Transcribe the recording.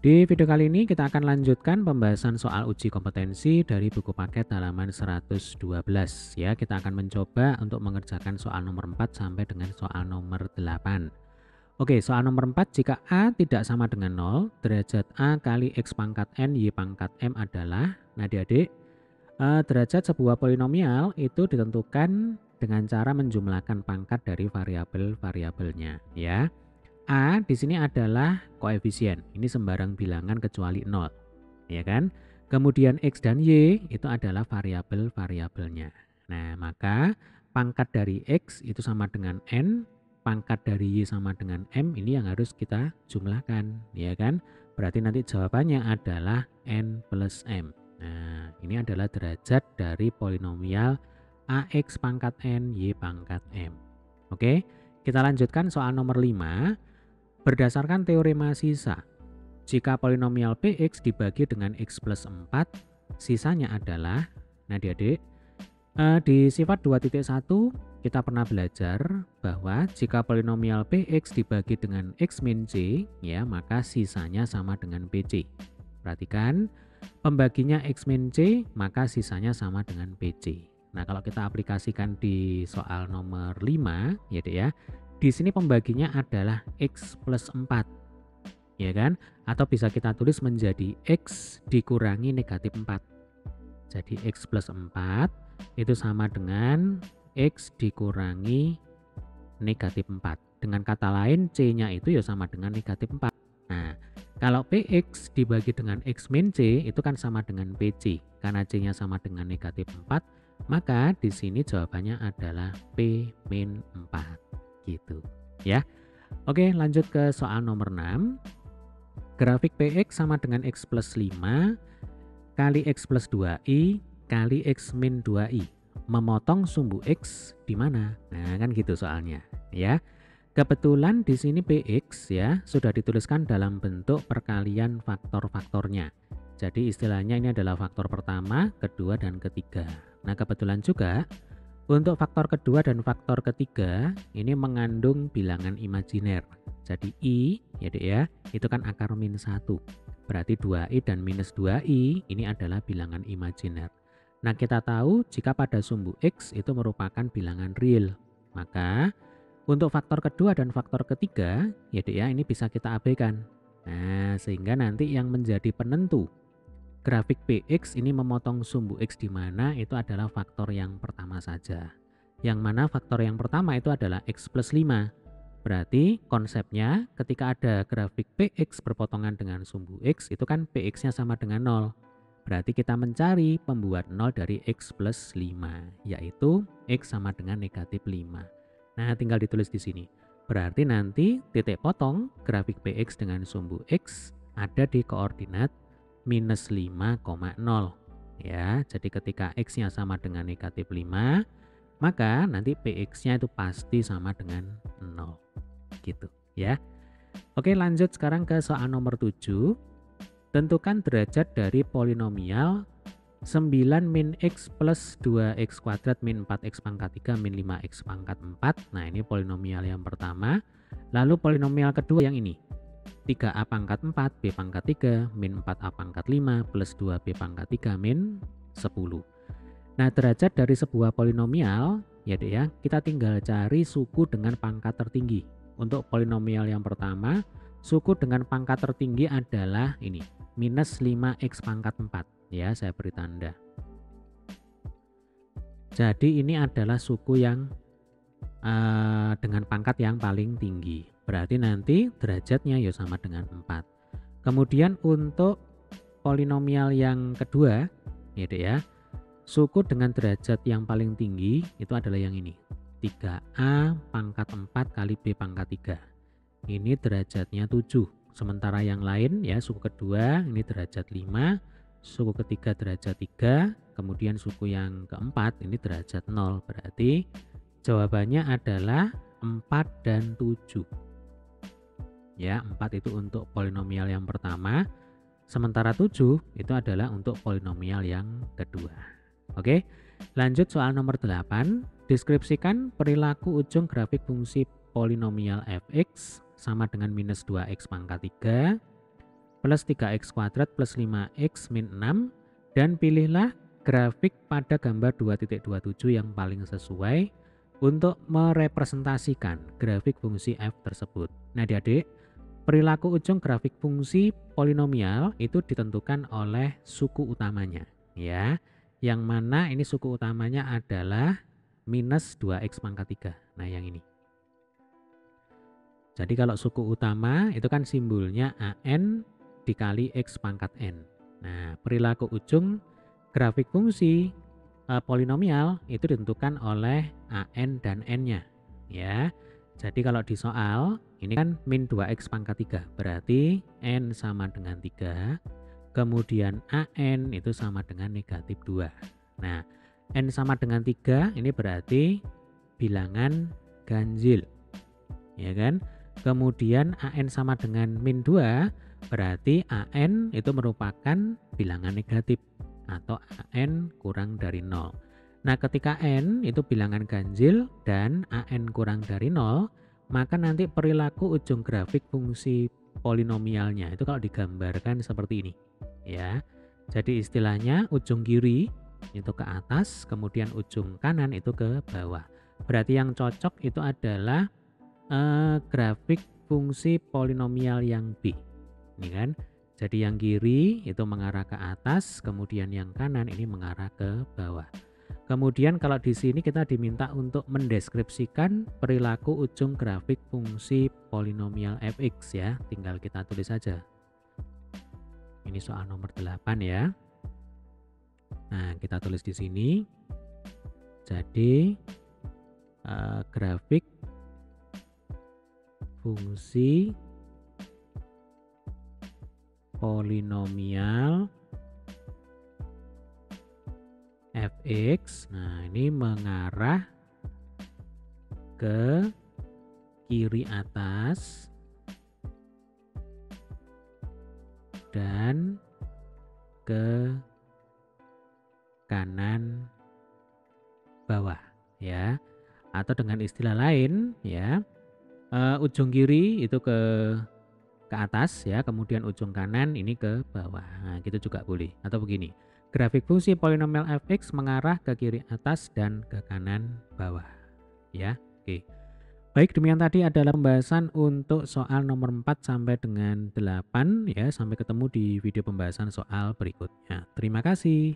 Di video kali ini kita akan lanjutkan pembahasan soal uji kompetensi dari buku paket halaman 112 ya. Kita akan mencoba untuk mengerjakan soal nomor 4 sampai dengan soal nomor 8. Oke, soal nomor 4, jika A tidak sama dengan 0, derajat A kali X pangkat N Y pangkat M adalah, nah adik-adik, derajat sebuah polinomial itu ditentukan dengan cara menjumlahkan pangkat dari variabel-variabelnya ya. A di sini adalah koefisien, ini sembarang bilangan kecuali 0, ya kan? Kemudian X dan Y itu adalah variabel-variabelnya. Nah, maka pangkat dari X itu sama dengan N, pangkat dari Y sama dengan M, ini yang harus kita jumlahkan, ya kan? Berarti nanti jawabannya adalah N plus M. Nah, ini adalah derajat dari polinomial AX pangkat N, Y pangkat M. Oke, kita lanjutkan soal nomor 5. Berdasarkan teorema sisa, jika polinomial Px dibagi dengan X plus 4, sisanya adalah, nah adik-adik, di sifat 2.1 kita pernah belajar bahwa jika polinomial Px dibagi dengan X min C, ya maka sisanya sama dengan PC. Perhatikan, pembaginya X min C, maka sisanya sama dengan PC. Nah, kalau kita aplikasikan di soal nomor 5, ya dek ya, di sini pembaginya adalah X plus 4, ya kan? Atau bisa kita tulis menjadi X dikurangi negatif 4. Jadi X plus 4 itu sama dengan X dikurangi negatif 4. Dengan kata lain, C-nya itu ya sama dengan negatif 4. Nah, kalau Px dibagi dengan X min C itu kan sama dengan PC. Karena C-nya sama dengan negatif 4, maka di sini jawabannya adalah P min 4. Gitu ya. Oke, lanjut ke soal nomor 6. Grafik Px sama dengan X plus 5 kali X plus 2i kali X min 2i. Memotong sumbu X di mana? Nah, kan gitu soalnya ya. Kebetulan di sini Px ya sudah dituliskan dalam bentuk perkalian faktor-faktornya. Jadi istilahnya ini adalah faktor pertama, kedua, dan ketiga. Nah, kebetulan juga untuk faktor kedua dan faktor ketiga ini mengandung bilangan imajiner. Jadi I ya dek ya, itu kan akar min 1. Berarti 2i dan minus 2i ini adalah bilangan imajiner. Nah, kita tahu jika pada sumbu X itu merupakan bilangan real. Maka untuk faktor kedua dan faktor ketiga ya dek ya, ini bisa kita abaikan. Nah, sehingga nanti yang menjadi penentu grafik Px ini memotong sumbu X di mana itu adalah faktor yang pertama saja. Yang mana faktor yang pertama itu adalah X plus 5. Berarti konsepnya ketika ada grafik Px berpotongan dengan sumbu X itu kan Px-nya sama dengan 0. Berarti kita mencari pembuat 0 dari X plus 5, yaitu X sama dengan negatif 5. Nah, tinggal ditulis di sini. Berarti nanti titik potong grafik Px dengan sumbu X ada di koordinat minus 5,0 ya. Jadi ketika X-nya sama dengan negatif 5, maka nanti Px-nya itu pasti sama dengan 0 gitu ya. Oke, lanjut sekarang ke soal nomor 7. Tentukan derajat dari polinomial 9 min X plus 2X kuadrat min 4X pangkat 3 min 5X pangkat 4. Nah, ini polinomial yang pertama. Lalu polinomial kedua yang ini, 3A pangkat 4 B pangkat 3 min 4A pangkat 5 plus 2B pangkat 3 min 10. Nah, derajat dari sebuah polinomial ya dek ya, kita tinggal cari suku dengan pangkat tertinggi. Untuk polinomial yang pertama, suku dengan pangkat tertinggi adalah ini, minus 5X pangkat 4 ya, saya beri tanda. Jadi ini adalah suku yang dengan pangkat yang paling tinggi. Berarti nanti derajatnya ya sama dengan 4. Kemudian untuk polinomial yang kedua, ya dek ya, suku dengan derajat yang paling tinggi itu adalah yang ini, 3A pangkat 4 kali B pangkat 3. Ini derajatnya 7. Sementara yang lain ya, suku kedua ini derajat 5, suku ketiga derajat 3, kemudian suku yang keempat ini derajat 0. Berarti jawabannya adalah 4 dan 7. Ya, 4 itu untuk polinomial yang pertama, sementara 7 itu adalah untuk polinomial yang kedua. Oke, lanjut soal nomor 8. Deskripsikan perilaku ujung grafik fungsi polinomial fx sama dengan minus 2x pangkat 3 plus 3x kuadrat plus 5x min 6 dan pilihlah grafik pada gambar 2.27 yang paling sesuai untuk merepresentasikan grafik fungsi f tersebut. Nah adik-adik, perilaku ujung grafik fungsi polinomial itu ditentukan oleh suku utamanya, ya. Yang mana ini suku utamanya adalah minus 2x pangkat 3. Nah yang ini. Jadi kalau suku utama itu kan simbolnya an dikali x pangkat n. Nah perilaku ujung grafik fungsi polinomial itu ditentukan oleh an dan n-nya, ya. Jadi kalau di soal ini kan min 2x pangkat 3, berarti n sama dengan 3, kemudian an itu sama dengan negatif 2. Nah n sama dengan 3 ini berarti bilangan ganjil, ya kan. Kemudian an sama dengan min 2 berarti an itu merupakan bilangan negatif atau an kurang dari 0. Nah ketika n itu bilangan ganjil dan an kurang dari 0, maka nanti perilaku ujung grafik fungsi polinomialnya itu kalau digambarkan seperti ini, ya. Jadi istilahnya ujung kiri itu ke atas, kemudian ujung kanan itu ke bawah. Berarti yang cocok itu adalah grafik fungsi polinomial yang B, ini kan. Jadi yang kiri itu mengarah ke atas, kemudian yang kanan ini mengarah ke bawah. Kemudian kalau di sini kita diminta untuk mendeskripsikan perilaku ujung grafik fungsi polinomial fx, ya. Tinggal kita tulis saja. Ini soal nomor 8 ya. Nah, kita tulis di sini. Jadi grafik fungsi polinomial fx, nah ini mengarah ke kiri atas dan ke kanan bawah, ya. Atau dengan istilah lain, ya, ujung kiri itu ke atas, ya, kemudian ujung kanan ini ke bawah. Nah, gitu juga boleh. Atau begini, grafik fungsi polinomial fx mengarah ke kiri atas dan ke kanan bawah, ya. Oke. Baik, demikian tadi adalah pembahasan untuk soal nomor 4 sampai dengan 8, ya. Sampai ketemu di video pembahasan soal berikutnya. Terima kasih.